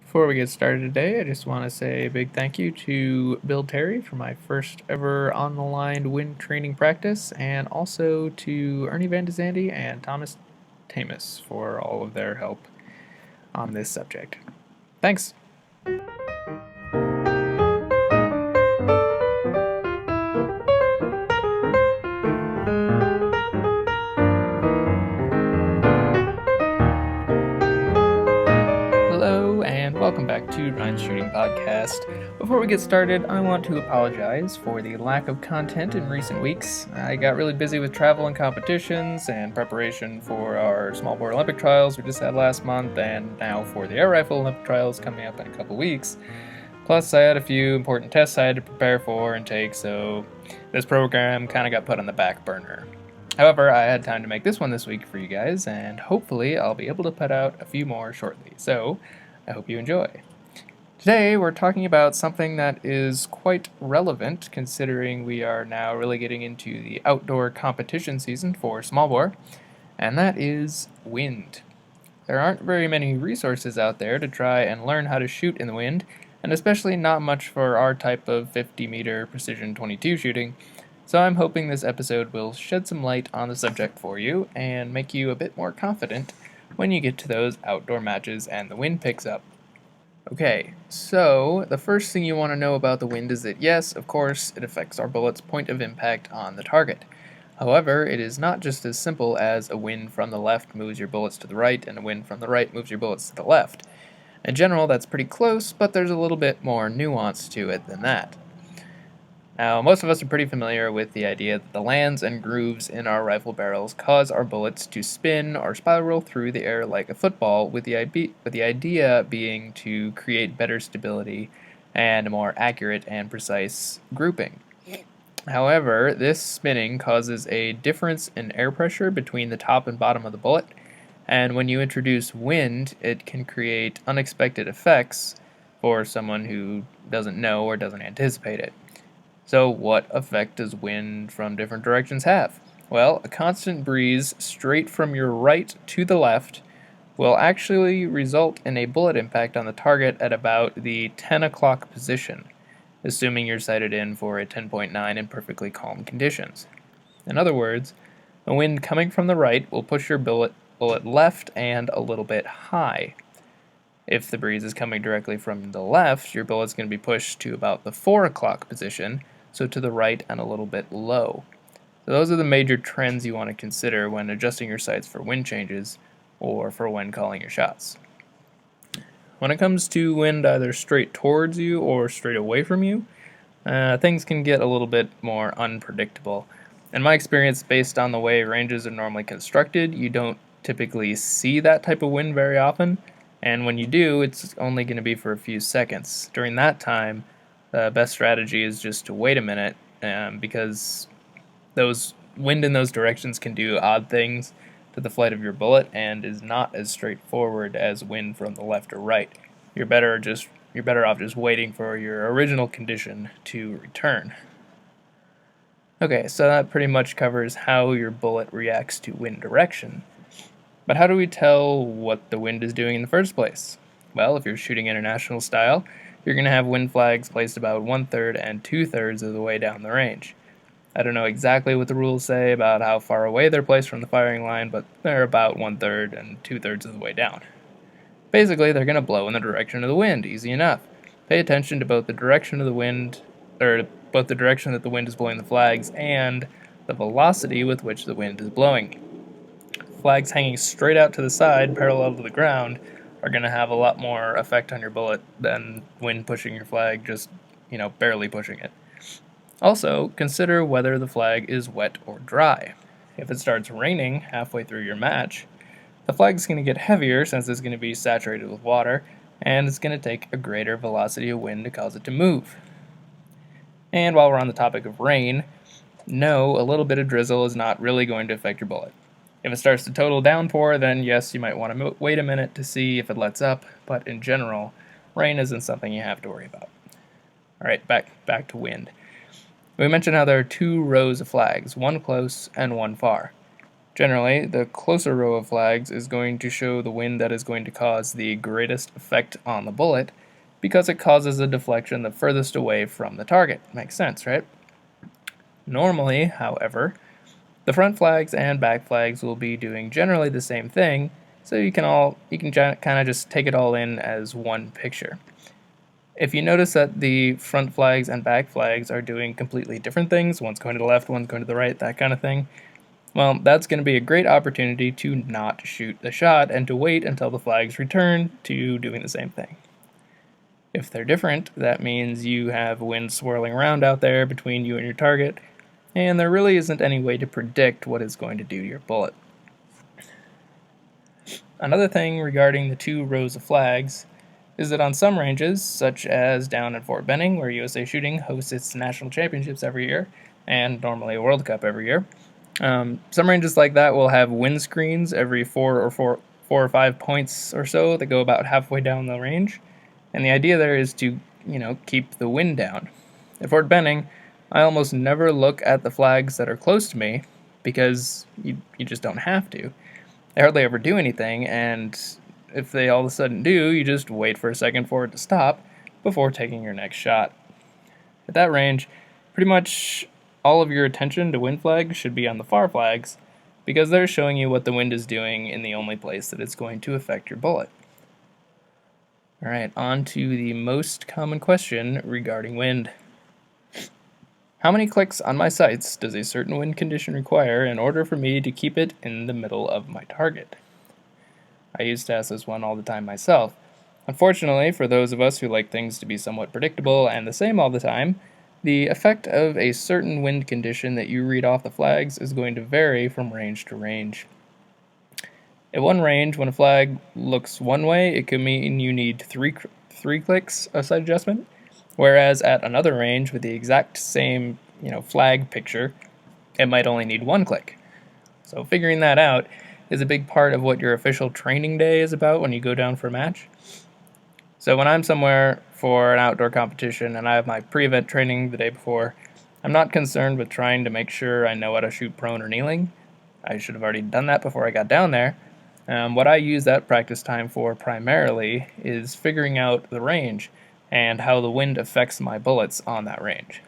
Before we get started today, I just want to say a big thank you to Bill Terry for my first ever on the line wind training practice, and also to Ernie Van de Zandy and Thomas Tamus for all of their help on this subject. Thanks! Hello, and welcome back to Ryan's Shooting Podcast. Before we get started, I want to apologize for the lack of content in recent weeks. I got really busy with travel and competitions and preparation for our small bore Olympic trials we just had last month, and now for the air rifle Olympic trials coming up in a couple weeks. Plus, I had a few important tests I had to prepare for and take, so this program kind of got put on the back burner. However, I had time to make this one this week for you guys, and hopefully I'll be able to put out a few more shortly, so I hope you enjoy. Today, we're talking about something that is quite relevant, considering we are now really getting into the outdoor competition season for small bore, and that is wind. There aren't very many resources out there to try and learn how to shoot in the wind, and especially not much for our type of 50-meter precision .22 shooting, so I'm hoping this episode will shed some light on the subject for you and make you a bit more confident when you get to those outdoor matches and the wind picks up. Okay, so the first thing you want to know about the wind is that yes, of course, it affects our bullet's point of impact on the target. However, it is not just as simple as a wind from the left moves your bullets to the right and a wind from the right moves your bullets to the left. In general, that's pretty close, but there's a little bit more nuance to it than that. Now, most of us are pretty familiar with the idea that the lands and grooves in our rifle barrels cause our bullets to spin or spiral through the air like a football, with the idea being to create better stability and a more accurate and precise grouping. However, this spinning causes a difference in air pressure between the top and bottom of the bullet, and when you introduce wind, it can create unexpected effects for someone who doesn't know or doesn't anticipate it. So what effect does wind from different directions have? Well, a constant breeze straight from your right to the left will actually result in a bullet impact on the target at about the 10 o'clock position, assuming you're sighted in for a 10.9 in perfectly calm conditions. In other words, a wind coming from the right will push your bullet left and a little bit high. If the breeze is coming directly from the left, your bullet's going to be pushed to about the 4 o'clock position, so to the right and a little bit low. So those are the major trends you want to consider when adjusting your sights for wind changes or for when calling your shots. When it comes to wind either straight towards you or straight away from you, things can get a little bit more unpredictable. In my experience, based on the way ranges are normally constructed, you don't typically see that type of wind very often, and when you do, it's only going to be for a few seconds. During that time, the best strategy is just to wait a minute, because those wind in those directions can do odd things to the flight of your bullet and is not as straightforward as wind from the left or right. You're better off just waiting for your original condition to return. Okay, so that pretty much covers how your bullet reacts to wind direction. But how do we tell what the wind is doing in the first place? Well, if you're shooting international style, you're going to have wind flags placed about 1/3 and 2/3 of the way down the range. I don't know exactly what the rules say about how far away they're placed from the firing line, but they're about 1/3 and 2/3 of the way down. Basically, they're going to blow in the direction of the wind, easy enough. Pay attention to both the direction of the wind, or both the direction that the wind is blowing the flags and the velocity with which the wind is blowing. Flags hanging straight out to the side, parallel to the ground, are going to have a lot more effect on your bullet than wind pushing your flag, just, barely pushing it. Also, consider whether the flag is wet or dry. If it starts raining halfway through your match, the flag is going to get heavier since it's going to be saturated with water, and it's going to take a greater velocity of wind to cause it to move. And while we're on the topic of rain, no, a little bit of drizzle is not really going to affect your bullet. If it starts to total downpour, then yes, you might want to wait a minute to see if it lets up, but in general, rain isn't something you have to worry about. Alright, back to wind. We mentioned how there are two rows of flags, one close and one far. Generally, the closer row of flags is going to show the wind that is going to cause the greatest effect on the bullet, because it causes a deflection the furthest away from the target. Makes sense, right? Normally, however, the front flags and back flags will be doing generally the same thing, so you can kind of just take it all in as one picture. If you notice that the front flags and back flags are doing completely different things, one's going to the left, one's going to the right, that kind of thing, well, that's going to be a great opportunity to not shoot the shot and to wait until the flags return to doing the same thing. If they're different, that means you have wind swirling around out there between you and your target, and there really isn't any way to predict what it's going to do to your bullet. Another thing regarding the two rows of flags is that on some ranges, such as down at Fort Benning, where USA Shooting hosts its national championships every year, and normally a World Cup every year, some ranges like that will have wind screens every 4 or 5 points or so that go about halfway down the range, and the idea there is to, keep the wind down. At Fort Benning, I almost never look at the flags that are close to me because you just don't have to. They hardly ever do anything, and if they all of a sudden do, you just wait for a second for it to stop before taking your next shot. At that range, pretty much all of your attention to wind flags should be on the far flags because they're showing you what the wind is doing in the only place that it's going to affect your bullet. Alright, on to the most common question regarding wind. How many clicks on my sights does a certain wind condition require in order for me to keep it in the middle of my target? I used to ask this one all the time myself. Unfortunately, for those of us who like things to be somewhat predictable and the same all the time, the effect of a certain wind condition that you read off the flags is going to vary from range to range. At one range, when a flag looks one way, it could mean you need three clicks of sight adjustment, whereas at another range with the exact same flag picture, it might only need 1 click. So figuring that out is a big part of what your official training day is about when you go down for a match. So when I'm somewhere for an outdoor competition and I have my pre-event training the day before, I'm not concerned with trying to make sure I know how to shoot prone or kneeling. I should have already done that before I got down there. What I use that practice time for primarily is figuring out the range and how the wind affects my bullets on that range.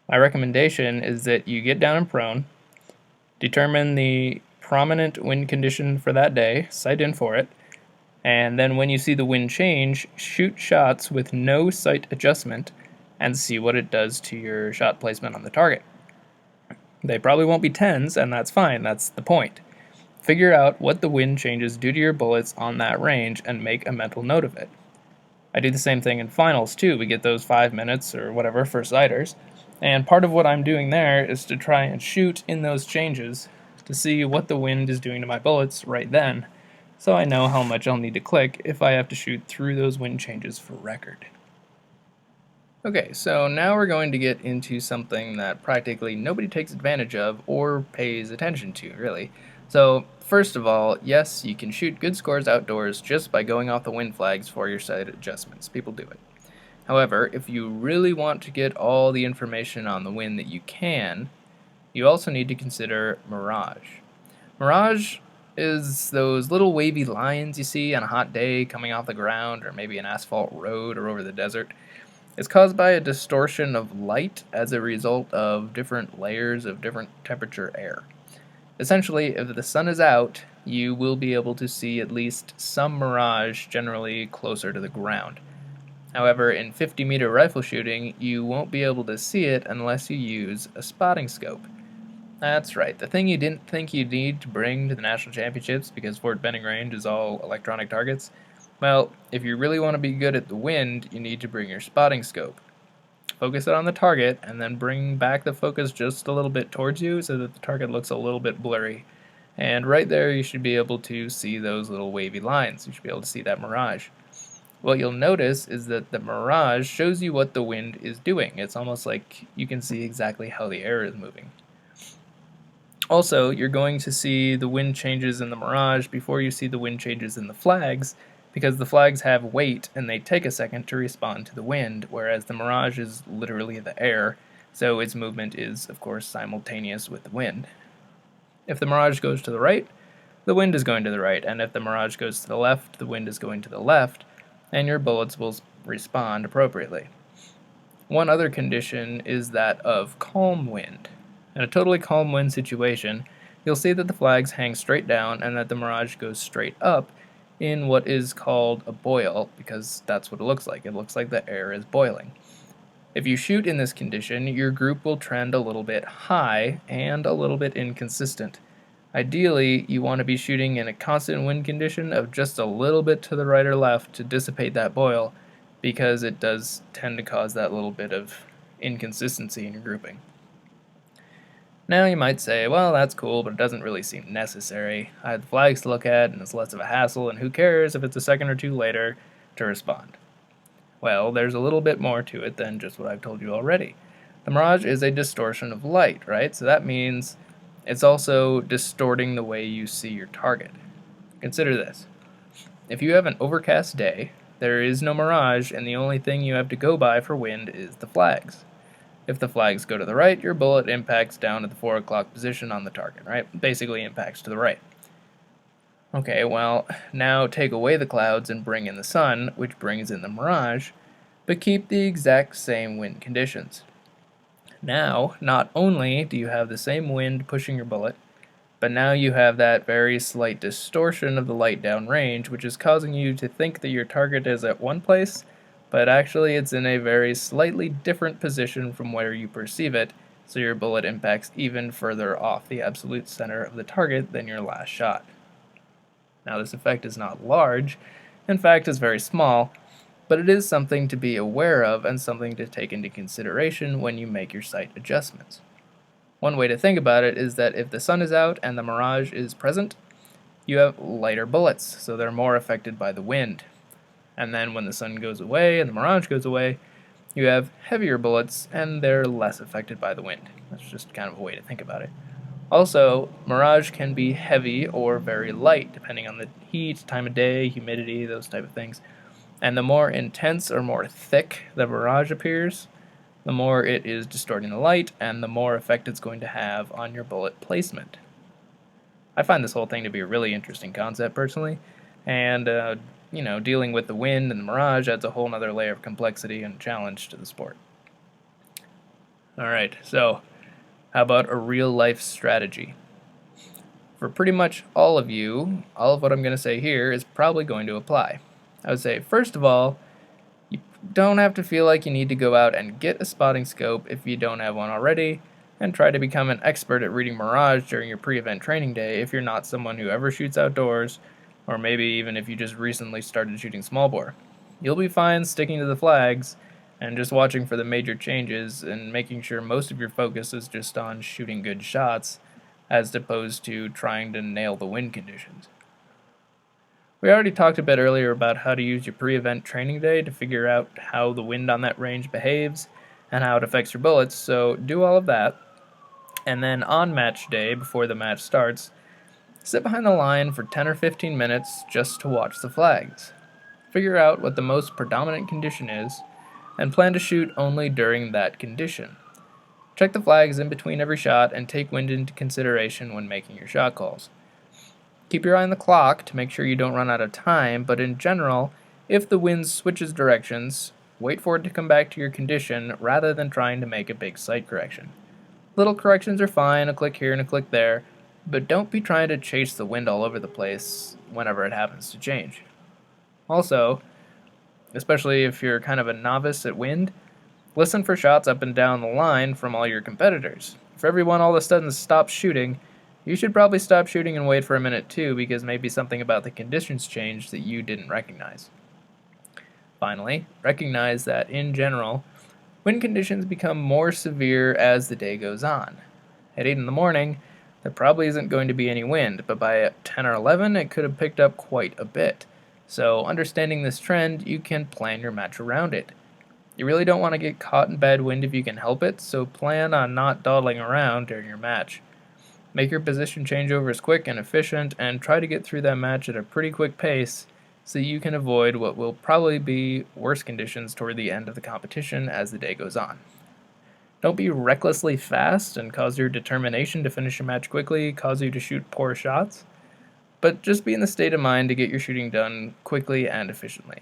My recommendation is that you get down in prone, determine the prominent wind condition for that day, sight in for it, and then when you see the wind change, shoot shots with no sight adjustment and see what it does to your shot placement on the target. They probably won't be 10s, and that's fine, that's the point. Figure out what the wind changes do to your bullets on that range and make a mental note of it. I do the same thing in finals too. We get those 5 minutes or whatever for sighters, and part of what I'm doing there is to try and shoot in those changes to see what the wind is doing to my bullets right then, so I know how much I'll need to click if I have to shoot through those wind changes for record. Okay, so now we're going to get into something that practically nobody takes advantage of or pays attention to, really. So, first of all, yes, you can shoot good scores outdoors just by going off the wind flags for your sight adjustments. People do it. However, if you really want to get all the information on the wind that you can, you also need to consider mirage. Mirage is those little wavy lines you see on a hot day coming off the ground or maybe an asphalt road or over the desert. It's caused by a distortion of light as a result of different layers of different temperature air. Essentially, if the sun is out, you will be able to see at least some mirage generally closer to the ground. However, in 50-meter rifle shooting, you won't be able to see it unless you use a spotting scope. That's right, the thing you didn't think you'd need to bring to the national championships because Fort Benning Range is all electronic targets. Well, if you really want to be good at the wind, you need to bring your spotting scope. Focus it on the target, and then bring back the focus just a little bit towards you so that the target looks a little bit blurry. And right there you should be able to see those little wavy lines. You should be able to see that mirage. What you'll notice is that the mirage shows you what the wind is doing. It's almost like you can see exactly how the air is moving. Also, you're going to see the wind changes in the mirage before you see the wind changes in the flags, because the flags have weight and they take a second to respond to the wind, whereas the mirage is literally the air, so its movement is, of course, simultaneous with the wind. If the mirage goes to the right, the wind is going to the right, and if the mirage goes to the left, the wind is going to the left, and your bullets will respond appropriately. One other condition is that of calm wind. In a totally calm wind situation, you'll see that the flags hang straight down and that the mirage goes straight up in what is called a boil, because that's what it looks like. It looks like the air is boiling. If you shoot in this condition, your group will trend a little bit high and a little bit inconsistent. Ideally, you want to be shooting in a constant wind condition of just a little bit to the right or left to dissipate that boil, because it does tend to cause that little bit of inconsistency in your grouping. Now you might say, well, that's cool, but it doesn't really seem necessary. I have the flags to look at, and it's less of a hassle, and who cares if it's a second or two later to respond? Well, there's a little bit more to it than just what I've told you already. The mirage is a distortion of light, right? So that means it's also distorting the way you see your target. Consider this. If you have an overcast day, there is no mirage, and the only thing you have to go by for wind is the flags. If the flags go to the right, your bullet impacts down at the 4 o'clock position on the target, right? Basically impacts to the right. Okay, well, now take away the clouds and bring in the sun, which brings in the mirage, but keep the exact same wind conditions. Now, not only do you have the same wind pushing your bullet, but now you have that very slight distortion of the light downrange, which is causing you to think that your target is at one place, but actually it's in a very slightly different position from where you perceive it, so your bullet impacts even further off the absolute center of the target than your last shot. Now this effect is not large, in fact it's very small, but it is something to be aware of and something to take into consideration when you make your sight adjustments. One way to think about it is that if the sun is out and the mirage is present, you have lighter bullets, so they're more affected by the wind. And then when the sun goes away and the mirage goes away, you have heavier bullets and they're less affected by the wind. That's just kind of a way to think about it. Also, mirage can be heavy or very light, depending on the heat, time of day, humidity, those type of things. And the more intense or more thick the mirage appears, the more it is distorting the light, and the more effect it's going to have on your bullet placement. I find this whole thing to be a really interesting concept, personally, and dealing with the wind and the mirage adds a whole nother layer of complexity and challenge to the sport. Alright, so how about a real-life strategy? For pretty much all of you, all of what I'm going to say here is probably going to apply. I would say, first of all, you don't have to feel like you need to go out and get a spotting scope if you don't have one already, and try to become an expert at reading mirage during your pre-event training day if you're not someone who ever shoots outdoors, or maybe even if you just recently started shooting small bore. You'll be fine sticking to the flags and just watching for the major changes and making sure most of your focus is just on shooting good shots as opposed to trying to nail the wind conditions. We already talked a bit earlier about how to use your pre-event training day to figure out how the wind on that range behaves and how it affects your bullets, so do all of that. And then on match day, before the match starts, sit behind the line for 10 or 15 minutes just to watch the flags. Figure out what the most predominant condition is, and plan to shoot only during that condition. Check the flags in between every shot and take wind into consideration when making your shot calls. Keep your eye on the clock to make sure you don't run out of time, but in general, if the wind switches directions, wait for it to come back to your condition rather than trying to make a big sight correction. Little corrections are fine, a click here and a click there, but don't be trying to chase the wind all over the place whenever it happens to change. Also, especially if you're kind of a novice at wind, listen for shots up and down the line from all your competitors. If everyone all of a sudden stops shooting, you should probably stop shooting and wait for a minute too, because maybe something about the conditions changed that you didn't recognize. Finally, recognize that in general, wind conditions become more severe as the day goes on. At 8 in the morning, there probably isn't going to be any wind, but by 10 or 11 it could have picked up quite a bit. So understanding this trend, you can plan your match around it. You really don't want to get caught in bad wind if you can help it, so plan on not dawdling around during your match. Make your position changeovers quick and efficient, and try to get through that match at a pretty quick pace so you can avoid what will probably be worse conditions toward the end of the competition as the day goes on. Don't be recklessly fast and cause your determination to finish your match quickly cause you to shoot poor shots, but just be in the state of mind to get your shooting done quickly and efficiently.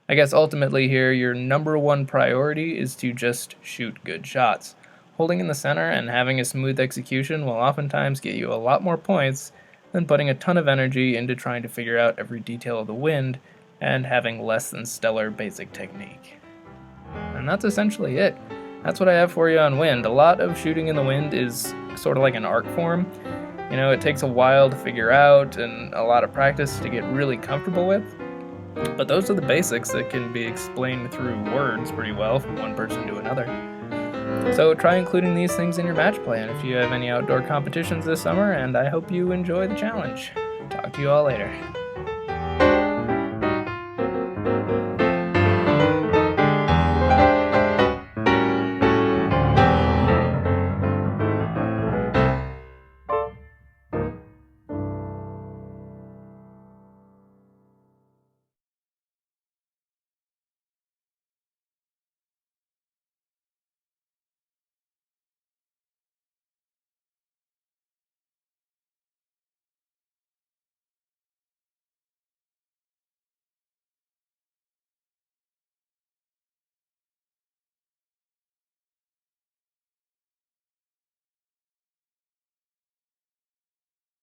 I guess ultimately here, your number one priority is to just shoot good shots. Holding in the center and having a smooth execution will oftentimes get you a lot more points than putting a ton of energy into trying to figure out every detail of the wind and having less than stellar basic technique. And that's essentially it. That's what I have for you on wind. A lot of shooting in the wind is sort of like an art form. It takes a while to figure out and a lot of practice to get really comfortable with. But those are the basics that can be explained through words pretty well from one person to another. So try including these things in your match plan if you have any outdoor competitions this summer, and I hope you enjoy the challenge. Talk to you all later.